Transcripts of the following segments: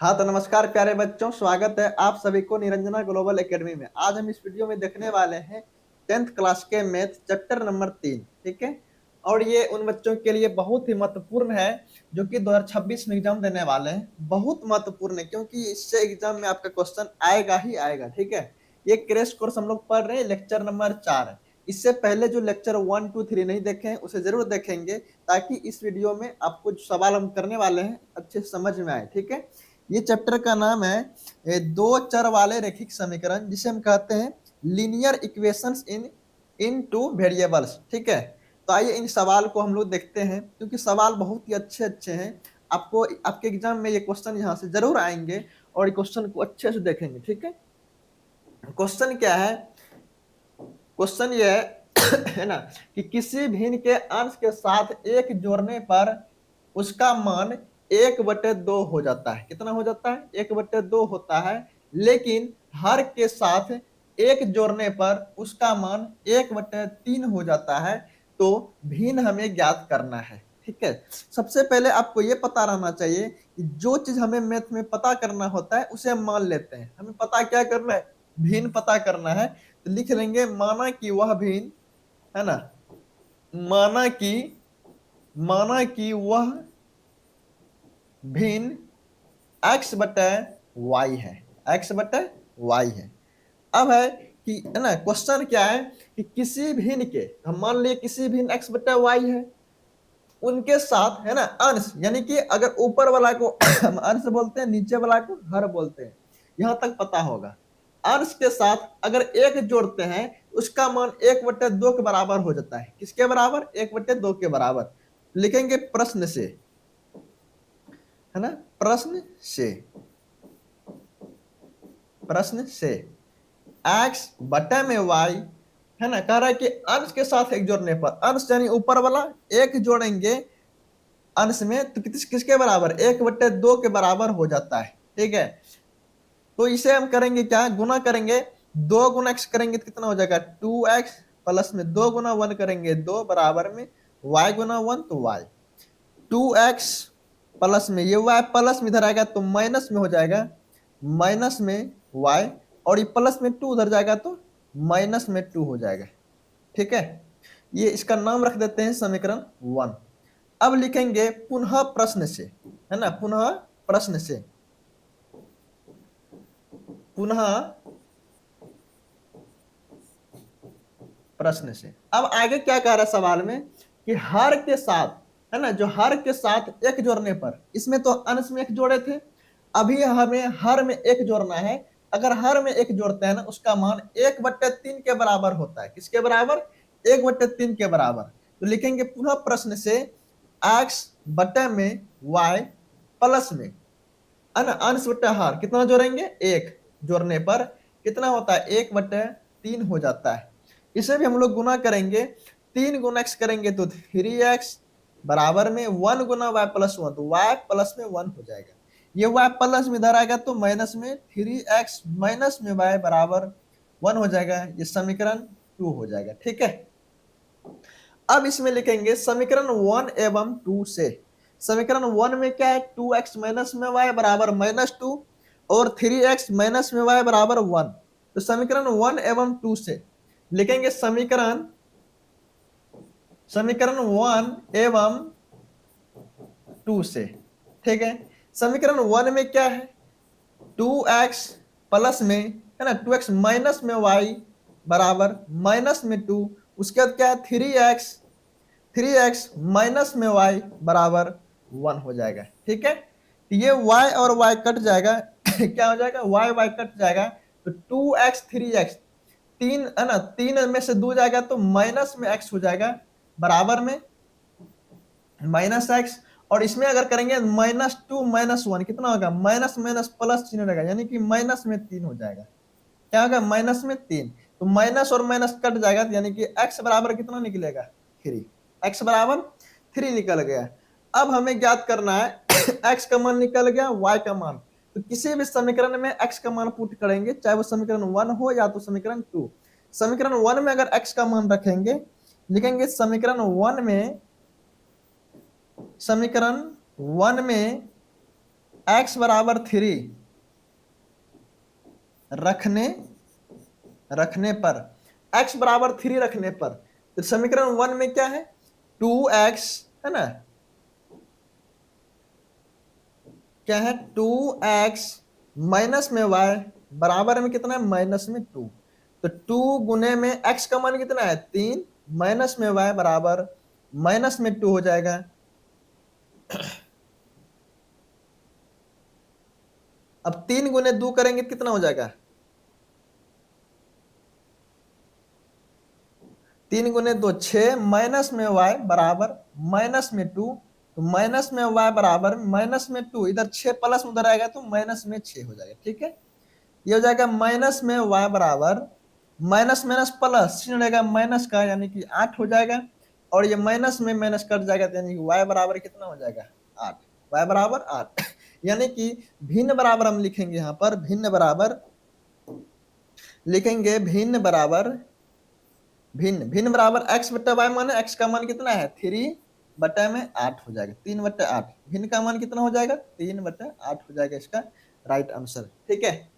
हाँ तो नमस्कार प्यारे बच्चों, स्वागत है आप सभी को निरंजना ग्लोबल एकेडमी में। आज हम इस वीडियो में देखने वाले हैं 10th क्लास के मैथ चैप्टर नंबर 3। ठीक है, और ये उन बच्चों के लिए बहुत ही महत्वपूर्ण है जो कि 2026 में एग्जाम देने वाले हैं। बहुत महत्वपूर्ण है क्योंकि इससे एग्जाम में आपका क्वेश्चन आएगा ही आएगा। ठीक है, ये क्रैश कोर्स हम लोग पढ़ रहे हैं, लेक्चर नंबर 4। इससे पहले जो लेक्चर 1 2 3 नहीं देखे हैं उसे जरूर देखेंगे, ताकि इस वीडियो में आपको जो सवाल हम करने वाले हैं अच्छे से समझ में आए। ठीक है, ये चैप्टर का नाम है दो चर वाले रैखिक समीकरण, जिसे हम कहते हैं लीनियर इक्वेशंस इन टू वेरिएबल्स। ठीक है, तो आइए इन सवाल को हम लोग देखते हैं, क्योंकि सवाल बहुत ही अच्छे अच्छे हैं। आपको आपके एग्जाम में ये क्वेश्चन यहाँ से जरूर आएंगे और क्वेश्चन को अच्छे से देखेंगे। ठीक है, क्वेश्चन क्या है? क्वेश्चन ये है ना कि किसी भिन्न के अंश के साथ एक जोड़ने पर उसका मान 1/2 हो जाता है। कितना हो जाता है? 1/2 होता है। लेकिन हर के साथ एक जोड़ने पर उसका मान 1/3 हो जाता है। तो भिन्न हमें ज्ञात करना है। ठीक है, सबसे पहले आपको ये पता रहना चाहिए कि जो चीज हमें मैथ में पता करना होता है उसे हम मान लेते हैं। हमें पता क्या करना है? भिन्न पता करना है। तो लिख लेंगे माना कि वह भिन्न, है ना, माना कि वह भिन्न x/y है। x/y है। अब है कि, है ना, क्वेश्चन क्या है कि किसी भिन्न के, हम मान लिए किसी भिन्न x/y है, उनके साथ, है ना, अंश, यानी कि अगर ऊपर वाला को हम अंश बोलते हैं, नीचे वाला को हर बोलते हैं। यहां तक पता होगा। अंश के साथ अगर एक जोड़ते हैं उसका मान 1/2 के बराबर हो जाता है। किसके बराबर? 1/2 के बराबर। लिखेंगे प्रश्न से, है ना, प्रश्न से, प्रश्न से x बटे में y, है ना, कह रहा है कि अंश के साथ एक जोड़ने पर, अंश यानी ऊपर वाला, एक जोड़ेंगे अंश में तो किसके बराबर? 1/2 के बराबर हो जाता है। ठीक है, तो इसे हम करेंगे क्या? गुना करेंगे। 2 गुना x करेंगे तो कितना हो जाएगा? 2x प्लस में 2 गुना 1 करेंगे 2 बराबर में y गुना 1 तो y। 2x प्लस में ये y प्लस में इधर आएगा तो माइनस में हो जाएगा, माइनस में y, और ये प्लस में 2 उधर जाएगा तो माइनस में 2 हो जाएगा। ठीक है, ये इसका नाम रख देते हैं समीकरण 1। अब लिखेंगे पुनः प्रश्न से, है ना, पुनः प्रश्न से, पुनः प्रश्न से। अब आगे क्या कह रहा है सवाल में कि हर के साथ, है ना, जो हर के साथ एक जोड़ने पर, इसमें तो अंश में एक जोड़े थे, अभी हमें हर में एक जोड़ना है। अगर हर में एक जोड़ते हैं ना, उसका मान 1/3 के बराबर होता है। किसके बराबर? 1/3 के बराबर। तो लिखेंगे पुनः प्रश्न से x बटे में y प्लस में, है ना, अंश बटे हर, कितना जोड़ेंगे? 1 जोड़ने पर कितना होता है? 1/3 हो जाता है। इसे भी हम लोग गुना करेंगे। 3 गुना x करेंगे तो 3x बराबर में 1 गुना y प्लस 1 तो y प्लस में 1 हो जाएगा। ये y प्लस में इधर आएगा तो माइनस में 3x माइनस में y बराबर 1 हो जाएगा। ये समीकरण 2 हो जाएगा। ठीक है, अब इसमें लिखेंगे समीकरण 1 एवं 2 से। समीकरण 1 में क्या है? 2x माइनस में y बराबर -2 और 3x माइनस में y बराबर 1। तो समीकरण 1 एवं 2 से लिखेंगे समीकरण, समीकरण 1 एवं 2 से। ठीक है, समीकरण 1 में क्या है? 2x प्लस में, है ना, 2x माइनस में y बराबर माइनस में 2। उसके बाद क्या है? 3x माइनस में y बराबर 1 हो जाएगा। ठीक है, तो ये y और y कट जाएगा क्या हो जाएगा? y कट जाएगा तो 2x 3x, 3, है ना, 3 में से 2 जाएगा तो माइनस में x हो जाएगा बराबर में माइनस एक्स। और इसमें अगर करेंगे -2 -1 कितना होगा? माइनस माइनस प्लस चिन्ह रहेगा, यानी कि माइनस में 3 हो जाएगा। क्या होगा? माइनस में 3। तो माइनस और माइनस कट जाएगा, यानी कि x बराबर कितना निकलेगा? 3। x बराबर 3 निकल गया। अब हमें ज्ञात करना है x का मान निकल गया, y का मान। तो किसी भी समीकरण में x का मान पुट करेंगे, चाहे वो समीकरण 1 हो या तो समीकरण 2। समीकरण 1 में अगर x का मान रखेंगे, लिखेंगे समीकरण 1 में, समीकरण 1 में x बराबर 3 रखने पर, x बराबर 3 रखने पर, तो समीकरण 1 में क्या है, 2x है ना, क्या है 2x माइनस में y बराबर में कितना है, माइनस में 2। तो 2 गुने में x का मान कितना है 3, माइनस में y बराबर माइनस में 2 हो जाएगा। अब 3 गुने 2 करेंगे तो कितना हो जाएगा, 3 गुने 2 6, माइनस में y बराबर माइनस में 2, तो माइनस में y बराबर माइनस में 2, इधर 6 प्लस उधर आएगा तो माइनस में 6 हो जाएगा। ठीक है, ये हो जाएगा माइनस में y बराबर माइनस माइनस प्लस चिन्ह रहेगा माइनस का, यानी कि 8 हो जाएगा, और ये माइनस में माइनस कट जाएगा, तो यानी कि y बराबर कितना हो जाएगा 8, y बराबर 8। यानी कि भिन्न बराबर हम लिखेंगे, यहाँ पर भिन्न बराबर लिखेंगे, भिन्न भिन्न बराबर x बट्टा वाई, माने x का मान कितना है 3 बट्टा में 8 हो जाएगा, 3 बट्टा 8, भिन्न का मान कितना हो जाएगा 3 बट्टा 8 हो जाएगा इसका राइट आंसर। ठीक है,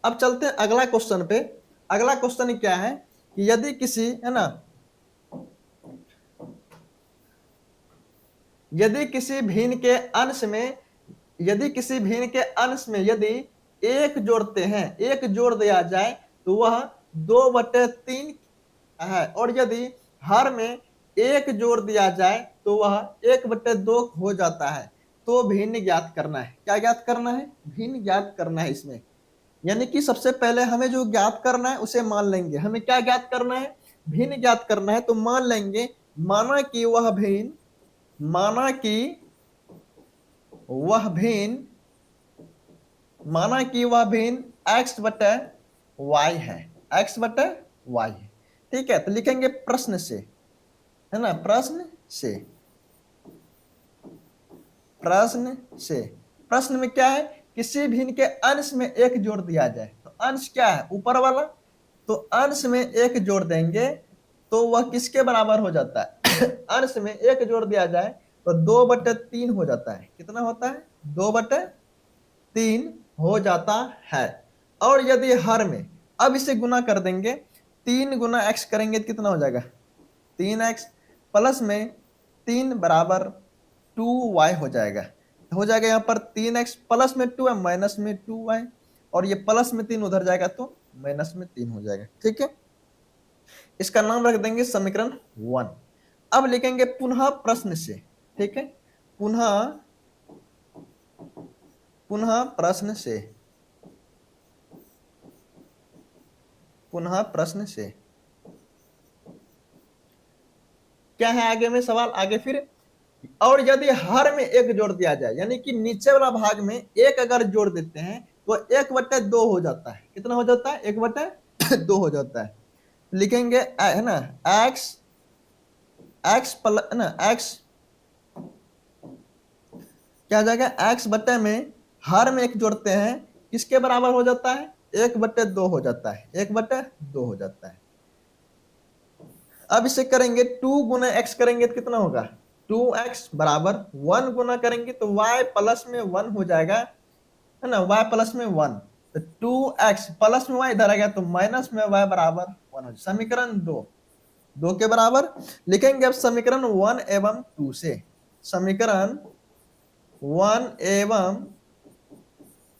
अब चलते हैं अगला क्वेश्चन पे। अगला क्वेश्चन क्या है कि यदि किसी है ना, यदि किसी भिन्न के अंश में, यदि किसी भिन्न के अंश में यदि एक जोड़ते हैं, एक जोड़ दिया जाए तो वह 2/3 है, और यदि हर में एक जोड़ दिया जाए तो वह 1/2 हो जाता है, तो भिन्न ज्ञात करना है। क्या ज्ञात करना है, भिन्न ज्ञात करना है इसमें। यानी कि सबसे पहले हमें जो ज्ञात करना है उसे मान लेंगे। हमें क्या ज्ञात करना है, भिन्न ज्ञात करना है, तो मान लेंगे माना कि वह भिन्न, माना कि वह भिन्न, माना कि वह भिन्न x बटा y है, x बटा y है। ठीक है, तो लिखेंगे प्रश्न से, है ना, प्रश्न से, प्रश्न से, प्रश्न में क्या है, किसी भिन्न के अंश में एक जोड़ दिया जाए, तो अंश क्या है ऊपर वाला, तो अंश में एक जोड़ देंगे तो वह किसके बराबर हो जाता है, अंश में एक जोड़ दिया जाए तो 2/3 हो जाता है। कितना होता है, 2/3 हो जाता है। और यदि हर में, अब इसे गुना कर देंगे, 3 गुना x करेंगे तो कितना हो जाएगा 3x, प्लस में 3 बराबर 2y हो जाएगा, हो जाएगा यहाँ पर 3x प्लस में 2 है माइनस में 2y, और ये प्लस में 3 उधर जाएगा तो माइनस में 3 हो जाएगा। ठीक है, इसका नाम रख देंगे समीकरण 1। अब लिखेंगे पुनः प्रश्न से। ठीक है, पुनः, पुनः प्रश्न से, पुनः प्रश्न से क्या है आगे में सवाल, आगे फिर, और यदि हर में एक जोड़ दिया जाए, यानी कि नीचे वाला भाग में एक अगर जोड़ देते हैं तो 1/2 हो जाता है। कितना हो जाता है, 1/2 हो जाता है। लिखेंगे है ना x, x प्लस है ना x, क्या हो जाएगा, x बट्टे में हर में एक जोड़ते हैं किसके बराबर हो जाता है, 1/2 हो जाता है, 1/2 हो जाता है। अब इसे करेंगे 2 गुना x करेंगे तो कितना होगा, 2x बराबर 1 गुना करेंगे तो y प्लस में 1 हो जाएगा, है ना, y प्लस में 1, तो 2x प्लस में y इधर आ गया तो माइनस में y बराबर 1 हो जाएगा। समीकरण 2 के बराबर लिखेंगे अब समीकरण 1 एवं 2 से, समीकरण 1 एवं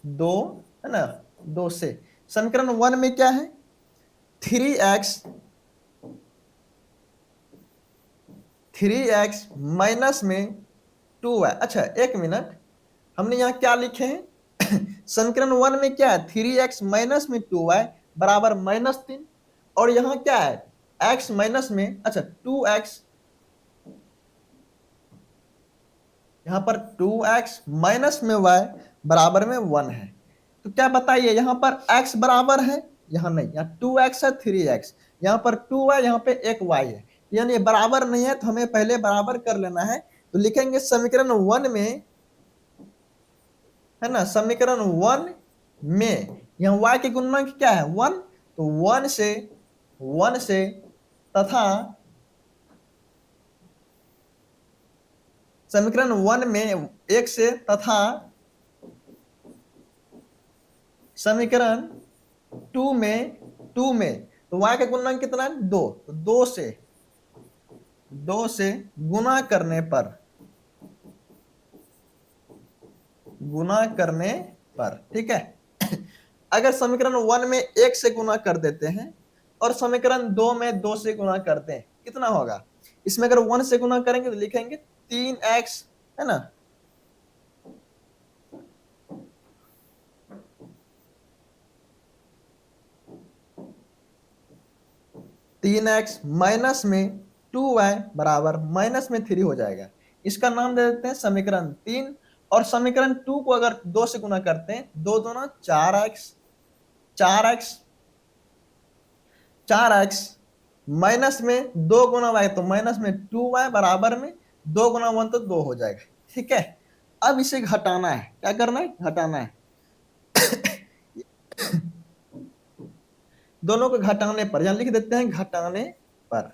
2, है ना, 2 से। समीकरण 1 में क्या है, 3x माइनस में 2y। अच्छा एक मिनट, हमने यहाँ क्या लिखे हैं समीकरण 1 में क्या है, 3x माइनस में 2y बराबर -3, और यहाँ क्या है x माइनस में, अच्छा 2x, यहाँ पर 2x माइनस में y बराबर में 1 है। तो क्या बताइए, यहाँ पर x बराबर है, यहाँ नहीं, यहाँ 2x है, 3x, यहाँ पर 2 है, यहाँ पे एक y है, यानी बराबर नहीं है, तो हमें पहले बराबर कर लेना है। तो लिखेंगे समीकरण 1 में, है ना, समीकरण 1 में यहाँ y की गुणनक क्या है 1, तो 1 से तथा समीकरण 1 में x से तथा समीकरण 2 में तो y का गुणनखंड कितना है 2, तो 2 से गुना करने पर ठीक है। अगर समीकरण 1 में 1 से गुना कर देते हैं और समीकरण 2 में 2 से गुना करते हैं कितना होगा? इसमें अगर 1 से गुना करेंगे तो लिखेंगे 3x, है ना, तीन एक्स माइनस में 2y बराबर माइनस में 3 हो जाएगा। इसका नाम दे देते हैं समीकरण 3। और समीकरण 2 को अगर 2 से गुना करते हैं, 2 दूना 4x माइनस में 2 गुना y तो माइनस में 2y बराबर में 2 गुना 1 तो 2 हो जाएगा। ठीक है, अब इसे घटाना है। क्या करना है? घटाना है। दोनों को घटाने पर, यहां लिख देते हैं घटाने पर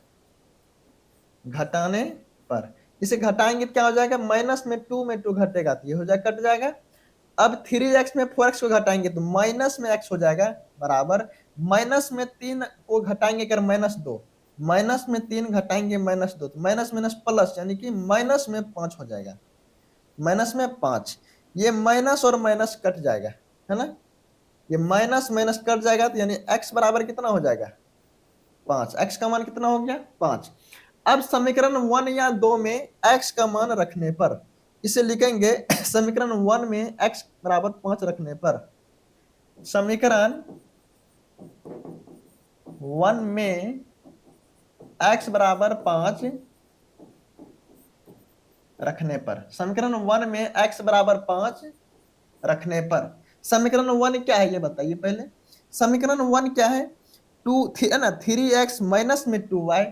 इसे घटाएंगे क्या हो जाएगा? माइनस में 2 में 2 घटेगा तो ये हो जाएगा, कट जाएगा। अब 3x में 4x को घटाएंगे तो माइनस में x हो जाएगा बराबर माइनस में 3 को घटाएंगे कर -2, माइनस में 3 घटाएंगे -2 तो माइनस माइनस प्लस यानी कि माइनस में 5 हो जाएगा, माइनस में 5। ये माइनस और माइनस कट जाएगा, है ना, ये माइनस माइनस कट जाएगा तो यानी x बराबर कितना हो जाएगा? 5। x का मान कितना हो गया? 5। अब समीकरण 1 या 2 में x का मान रखने पर इसे लिखेंगे समीकरण 1 में x बराबर 5 रखने पर, समीकरण 1 में x बराबर 5 रखने पर, समीकरण 1 में x बराबर 5 रखने पर, समीकरण 1 क्या है ये बताइए पहले। समीकरण 1 क्या है? 2 है ना, 3x माइनस में 2y,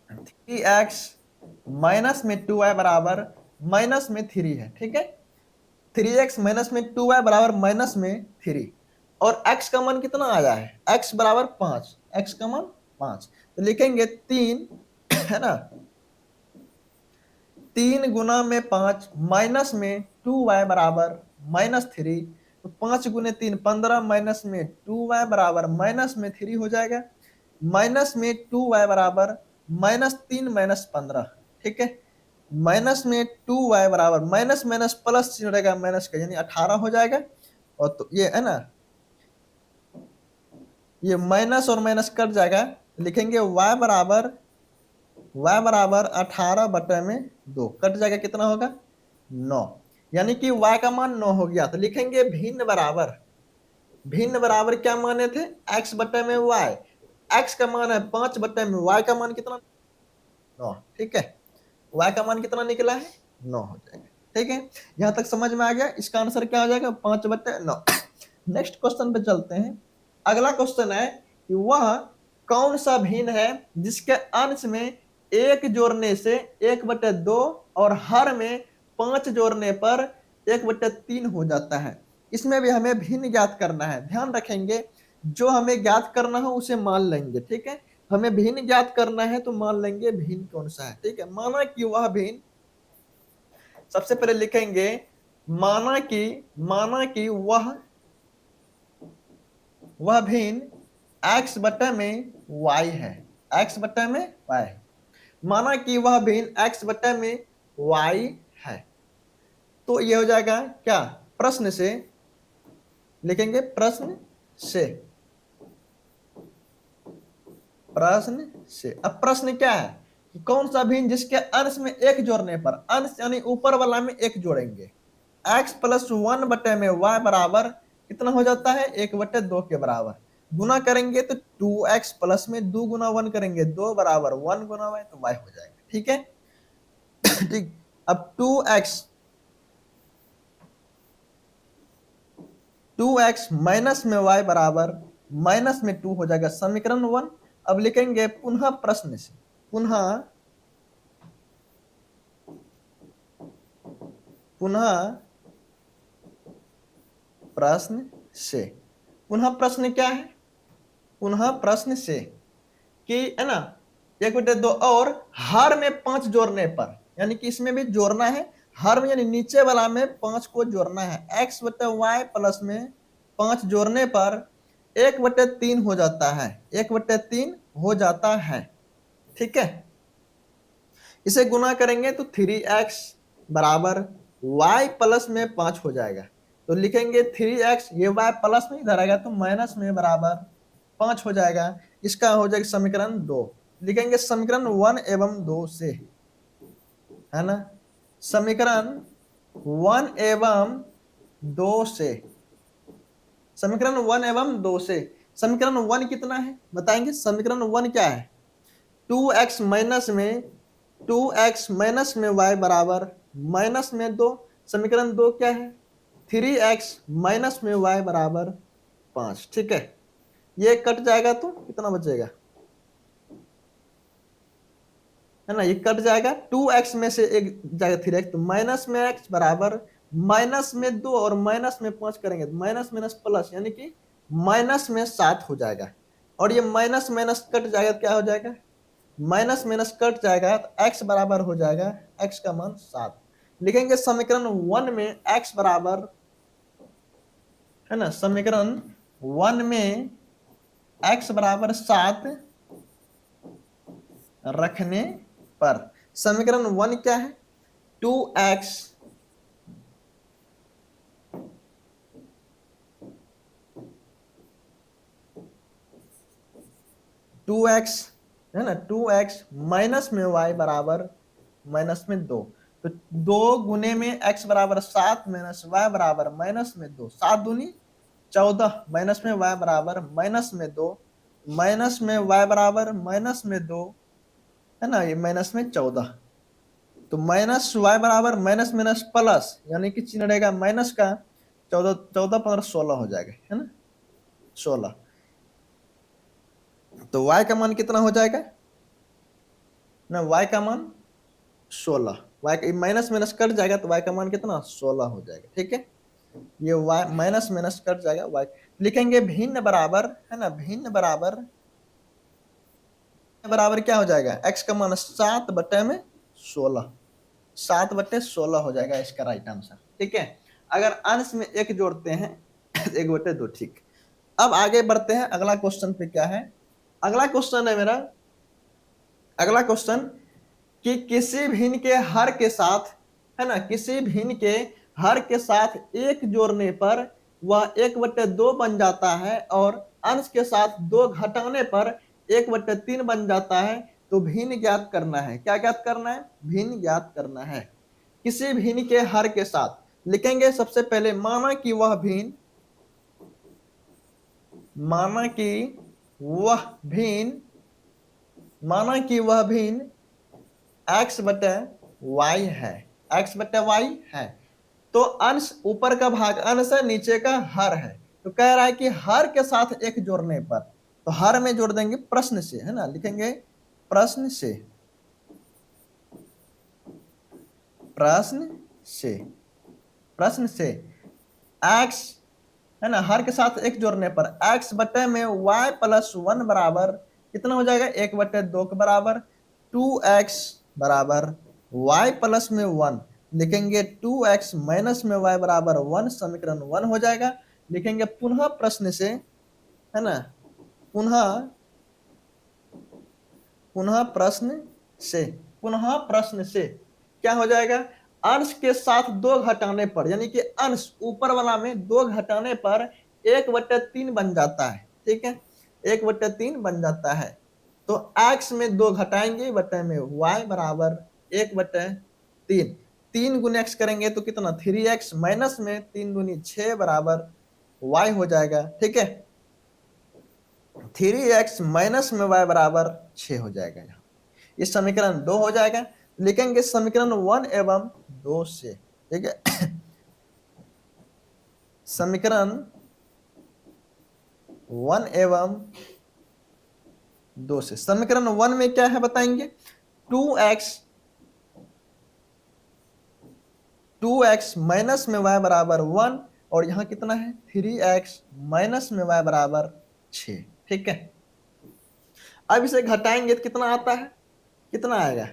3x माइनस में 2y बराबर माइनस में 3 है। ठीक है, 3x माइनस में 2y बराबर माइनस में 3 और x का मान कितना आया है? x बराबर 5, x का मान 5 तो लिखेंगे 3 है ना, 3 गुना में 5 माइनस में 2y बराबर -3 तो 5 गुने 3 15 माइनस में 2y बराबर माइनस में 3 हो जाएगा, माइनस में 2y बराबर -3 -15। ठीक है, माइनस में 2y बराबर माइनस माइनस प्लस जुड़ेगा माइनस का यानी 18 हो जाएगा। और तो ये है ना, ये माइनस और माइनस कट जाएगा, लिखेंगे y बराबर 18 बटे में 2 कट जाएगा, कितना होगा? 9। यानी कि y का मान 9 हो गया। तो लिखेंगे भिन्न बराबर क्या माने थे? x बटे में y, x का मान है 5 बटे में y का मान कितना? 9। ठीक है, y का मान कितना निकला है? 9 हो जाएगा। ठीक है, यहां तक समझ में आ गया। इसका आंसर क्या हो जाएगा? 5 बटे 9। नेक्स्ट क्वेश्चन पे चलते हैं। अगला क्वेश्चन है कि वह कौन सा भिन्न है जिसके अंश में 1 जोड़ने से 1/2 और हर में 5 जोड़ने पर 1/3 हो जाता है। इसमें भी हमें भिन्न ज्ञात करना है। ध्यान रखेंगे, जो हमें ज्ञात करना हो उसे मान लेंगे। ठीक है, हमें भिन्न ज्ञात करना है तो मान लेंगे भिन्न कौन सा है। ठीक है, माना कि वह भिन्न, सबसे पहले लिखेंगे माना कि वह भिन्न x बटे में y है, x बटे में y है। माना कि वह भिन्न x बटे में y है तो ये हो जाएगा क्या? प्रश्न से लिखेंगे, प्रश्न से। अब प्रश्न क्या है कि कौन सा भिन्न जिसके अंश में 1 जोड़ने पर, अंश यानी ऊपर वाला में 1 जोड़ेंगे, x प्लस 1 बटे में y बराबर कितना हो जाता है? 1/2 के बराबर। गुना करेंगे तो 2x प्लस में 2 गुना 1 करेंगे 2 बराबर 1 गुना y तो y हो जाएगा। ठीक है, ठीक। अब 2x माइनस में y बराबर माइनस में 2 हो जाएगा, समीकरण 1। अब लिखेंगे पुनः प्रश्न से, पुनः प्रश्न से। पुनः प्रश्न क्या है? पुनः प्रश्न से कि है ना 1/2 और हर में 5 जोड़ने पर, यानी कि इसमें भी जोड़ना है, हर में यानी नीचे वाला में 5 को जोड़ना है। x बटे वाई प्लस में 5 जोड़ने पर 1/3 हो जाता है, 1/3 हो जाता है। ठीक है, इसे गुना करेंगे तो 3x बराबर y प्लस में 5 हो जाएगा। तो लिखेंगे 3x, ये y प्लस में इधर आएगा तो माइनस में बराबर 5 हो जाएगा। इसका हो जाएगा समीकरण 2। लिखेंगे समीकरण 1 एवं 2 से, है ना, समीकरण 1 एवं 2 से, समीकरण 1 एवं 2 से। समीकरण 1 कितना है बताएंगे? समीकरण 1 क्या है? 2x माइनस में 2x माइनस में y बराबर माइनस में 2। समीकरण 2 क्या है? 3x माइनस में y बराबर 5। ठीक है, ये कट जाएगा तो कितना बचेगा, है ना, ये कट जाएगा। 2x में से एक जाएगा 3x, तो माइनस में x बराबर माइनस में 2 और माइनस में 5 करेंगे तो माइनस माइनस प्लस, यानी कि माइनस में 7 हो जाएगा। और ये माइनस माइनस कट जाएगा तो क्या हो जाएगा? माइनस माइनस कट जाएगा तो x बराबर हो जाएगा, x का मान 7। लिखेंगे समीकरण 1 में x बराबर, है ना, समीकरण 1 में x बराबर 7 रखने पर समीकरण 1 क्या है? 2x 2x, है ना, 2x माइनस में y बराबर माइनस में 2। तो 2 गुने में x बराबर 7 माइनस y बराबर माइनस में 2, 7 दूनी 14 माइनस में y बराबर माइनस में 2, माइनस में y बराबर माइनस में 2, है ना, ये माइनस में 14। तो माइनस y बराबर माइनस माइनस प्लस, यानी कि चिन्ह रहेगा माइनस का, 14 14 15 16 हो जाएगा, है ना, 16। तो y का मान कितना हो जाएगा ना? y का मान 16, y का माइनस माइनस कट जाएगा तो y का मान कितना? 16 हो जाएगा। ठीक है, ये y माइनस माइनस कट जाएगा, y लिखेंगे भिन्न बराबर, है ना, भिन्न बराबर बराबर क्या हो जाएगा? x का मान 7 बटे में 16, 7 बटे 16 हो जाएगा इसका राइट आंसर। ठीक है, अगर अंश में 1 जोड़ते हैं 1/2। ठीक, अब आगे बढ़ते हैं अगला क्वेश्चन पे। क्या है अगला क्वेश्चन? है मेरा अगला क्वेश्चन कि किसी भिन्न के हर के साथ, है ना, किसी भिन्न के हर के साथ 1 जोड़ने पर वह 1/2 बन जाता है और अंश के साथ 2 घटाने पर 1/3 बन जाता है। तो भिन्न ज्ञात करना है। क्या ज्ञात करना है? भिन्न ज्ञात करना है। किसी भिन्न के हर के साथ लिखेंगे सबसे पहले, माना कि वह भिन्न, माना कि वह भिन्न, माना कि वह भिन्न x बटे y है, x बटे y है। तो अंश ऊपर का भाग अंश है, नीचे का हर है। तो कह रहा है कि हर के साथ 1 जोड़ने पर, तो हर में जोड़ देंगे प्रश्न से, है ना, लिखेंगे प्रश्न से, प्रश्न से, प्रश्न से x, है ना, हर के साथ 1 जोड़ने पर x बटे में y प्लस 1 बराबर कितना हो जाएगा? 1/2 के बराबर 2x बराबर y प्लस में 1। लिखेंगे 2x माइनस में y बराबर 1, समीकरण 1 हो जाएगा। लिखेंगे पुनः प्रश्न से, है ना, पुनः, पुनः प्रश्न से, पुनः प्रश्न से क्या हो जाएगा? अंश के साथ 2 घटाने पर, यानी कि अंश ऊपर वाला में 2 घटाने पर 1/3 बन जाता है। ठीक है, 1/3 बन जाता है। तो x में 2 घटाएंगे, बटे में y बराबर 1/3। 3 गुने x करेंगे तो कितना? 3x माइनस में 3 दूनी 6 बराबर y हो जाएगा। ठीक है, 3x माइनस में y बराबर 6 हो जाएगा। यहाँ ये समीकरण 2 हो जाएगा। लिखेंगे समीकरण 1 एवं 2 से। ठीक है, समीकरण 1 एवं 2 से। समीकरण 1 में क्या है बताएंगे? 2x माइनस में y बराबर 1, और यहाँ कितना है? 3x माइनस में y बराबर 6। ठीक है, अब इसे घटाएंगे तो कितना आता है? कितना आएगा?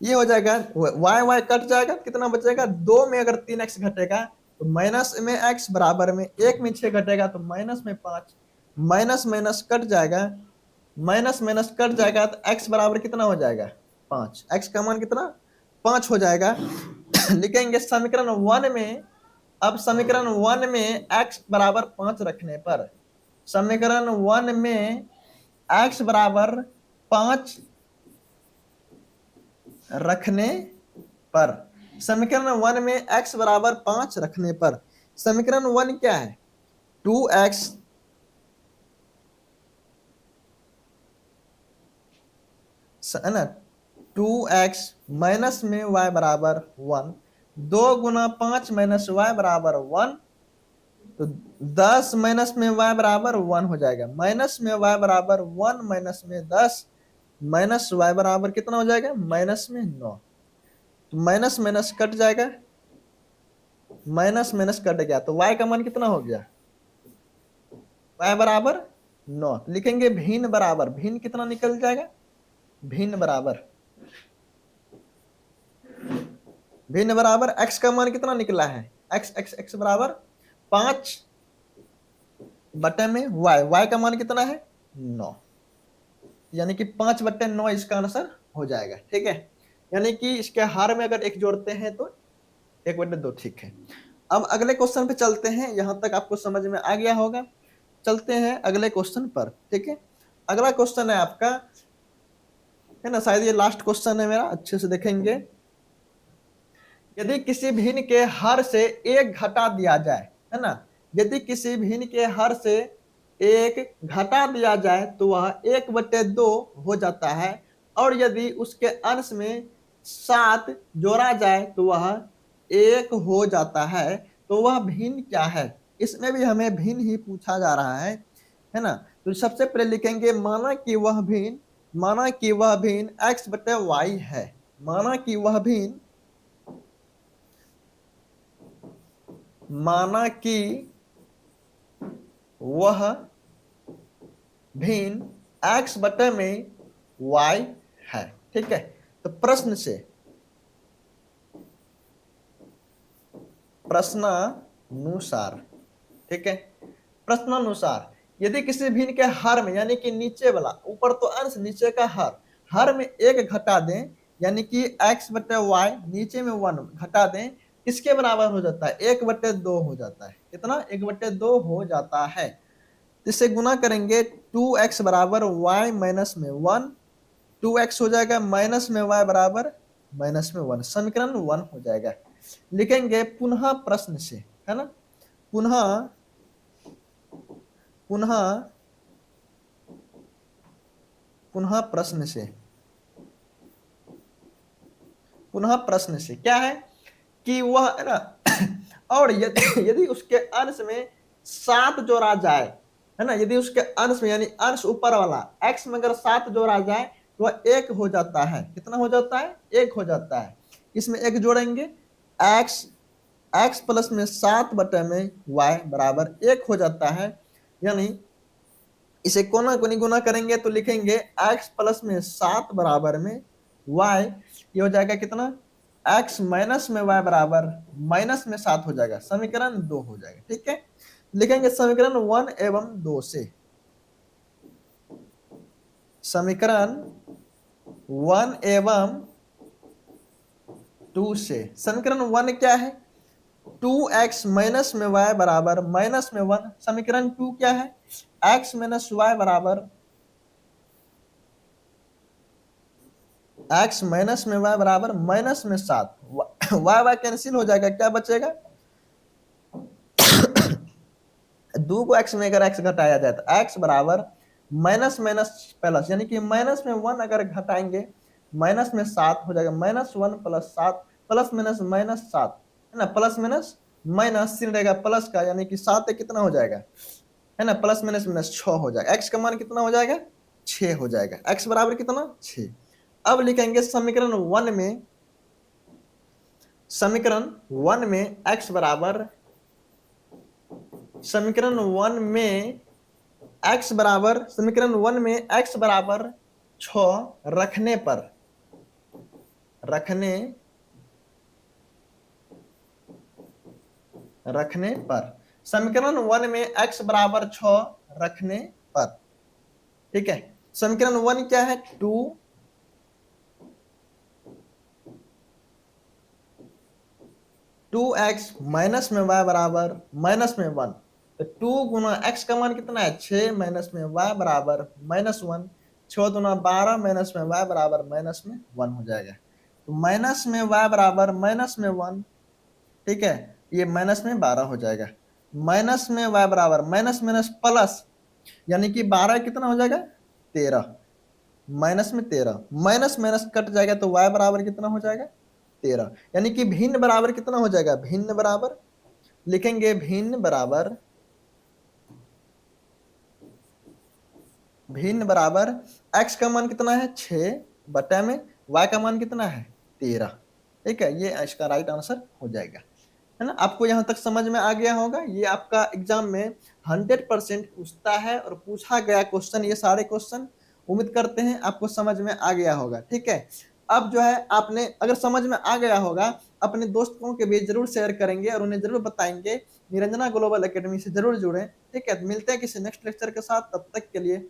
ये हो जाएगा, वाई वाई कट जाएगा, कितना बचेगा, 2 में अगर 3x घटेगा तो माइनस में x बराबर में 1 में 6 घटेगा तो माइनस में 5, माइनस माइनस कट जाएगा, माइनस माइनस कट जाएगा तो x बराबर कितना हो जाएगा, 5, x का मान कितना, 5 हो जाएगा। लिखेंगे समीकरण 1 में, अब समीकरण 1 में x बराबर 5 रखने पर, समीकरण 1 में x बराबर 5 रखने पर, समीकरण 1 में x बराबर 5 रखने पर, समीकरण 1 क्या है, 2x है ना, 2x माइनस में y बराबर 1, 2 गुना 5 माइनस y बराबर 1, तो 10 माइनस में y बराबर 1 हो जाएगा, माइनस में y बराबर 1 माइनस में 10, माइनस y बराबर कितना हो जाएगा, माइनस में 9, तो माइनस माइनस कट जाएगा, माइनस माइनस कट गया तो y का मान कितना हो गया, y बराबर 9, लिखेंगे भिन्न बराबर, भिन्न कितना निकल जाएगा, भिन्न बराबर, भिन्न बराबर x का मान कितना निकला है, x बराबर 5 बटे में y का मान कितना है, 9, यानी कि 5/9 इसका आंसर हो जाएगा। ठीक है, यानी कि इसके हार में अगर 1 जोड़ते हैं तो 1/2, ठीक है। अब अगले क्वेश्चन पे चलते हैं, यहां तक आपको समझ में आ गया होगा। चलते हैं अगले क्वेश्चन पर। ठीक है, अगला क्वेश्चन है आपका, है ना, शायद ये लास्ट क्वेश्चन है मेरा, अच्छे से देखेंगे। यदि किसी भिन्न के हर से 1 घटा दिया जाए, है ना, यदि किसी भिन्न के हर से 1 घटा दिया जाए तो वह 1/2 हो जाता है, और यदि उसके अंश में 7 जोड़ा जाए तो वह 1 हो जाता है, तो वह भिन्न क्या है। इसमें भी हमें भिन्न ही पूछा जा रहा है ना। तो सबसे पहले लिखेंगे माना कि वह भिन्न, माना कि वह भिन्न x/y है, माना कि वह भिन्न, माना कि वह भिन्न x बटे में y है। ठीक है, तो प्रश्न से, प्रश्नानुसार, ठीक है, प्रश्नानुसार यदि किसी भिन्न के हर में, यानी कि नीचे वाला, ऊपर तो अंश नीचे का हर में 1 घटा दें, यानी कि x बटे y, नीचे में 1 घटा दें, किसके बराबर हो जाता है, 1/2 हो जाता है। कितना, 1/2 हो जाता है। इससे गुना करेंगे, 2x बराबर y माइनस में 1, 2x हो जाएगा, माइनस में y बराबर माइनस में 1, समीकरण 1 हो जाएगा। लिखेंगे पुनः प्रश्न से, है ना, पुनः पुनः पुनः प्रश्न से, पुनः प्रश्न से क्या है कि वह, है ना, और यदि उसके अंश में 7 जोड़ा जाए, है ना, यदि उसके अंश में, यानी अंश ऊपर वाला x में अगर 7 जोड़ा जाए तो वह 1 हो जाता है। कितना हो जाता है, 1 हो जाता है। इसमें 1 जोड़ेंगे, x प्लस में 7 बटे में y बराबर 1 हो जाता है, यानी इसे कोना कोनी गुना करेंगे तो लिखेंगे x प्लस में 7 बराबर में y, ये हो जाएगा कितना, x माइनस में y बराबर माइनस में 7 हो जाएगा, समीकरण 2 हो जाएगा। ठीक है, लिखेंगे समीकरण 1 एवं 2 से, समीकरण 1 एवं 2 से, समीकरण 1 क्या है, 2x माइनस में y बराबर माइनस में 1, समीकरण 2 क्या है, x माइनस y बराबर, x माइनस में y बराबर माइनस में 7, y कैंसिल हो जाएगा, क्या बचेगा, 2 को x में अगर x घटाया जाए तो x बराबर माइनस माइनस प्लस, यानी कि माइनस में 1 अगर घटाएंगे माइनस में 7 हो जाएगा, -1 + 7, प्लस माइनस माइनस 7, है ना, प्लस माइनस माइनस सिल रहेगा प्लस का, यानी कि 7 कितना हो जाएगा, है ना, प्लस माइनस माइनस 6 हो जाएगा, x का मान कितना हो जाएगा, 6 हो जाएगा, x बराबर कितना, 6। अब लिखेंगे समीकरण 1 में, समीकरण 1 में x बराबर, समीकरण 1 में x बराबर, समीकरण 1 में x बराबर 6 रखने पर, रखने पर, समीकरण 1 में x बराबर 6 रखने पर, ठीक है। समीकरण 1 क्या है, 2x माइनस में y बराबर माइनस में 1, तो 2 गुना x का मान कितना है 6 माइनस में y बराबर -1, 6 दुना 12 माइनस में y बराबर -1 हो जाएगा। तो माइनस में y बराबर -1, ठीक है, ये माइनस में 12 हो जाएगा। माइनस में y बराबर माइनस माइनस प्लस, यानी कि 12 कितना हो जाएगा 13, माइनस में 13, माइनस माइनस कट जाएगा तो y बराबर कितना हो जाएगा 13, यानी कि भिन्न बराबर कितना हो जाएगा, भिन्न बराबर लिखेंगे, भिन्न बराबर x का मान कितना है 6 बटा में y का मान कितना है 13, ठीक है, ये इसका राइट आंसर हो जाएगा, है ना। आपको यहाँ तक समझ में आ गया होगा। ये आपका एग्जाम में 100% पूछता है और पूछा गया क्वेश्चन, ये सारे क्वेश्चन उम्मीद करते हैं आपको समझ में आ गया होगा, ठीक है। अब जो है आपने अगर समझ में आ गया होगा, अपने दोस्तों के बीच जरूर शेयर करेंगे और उन्हें जरूर बताएंगे निरंजना ग्लोबल एकेडमी से जरूर जुड़े, ठीक है। मिलते हैं किसी नेक्स्ट लेक्चर के साथ, तब तक के लिए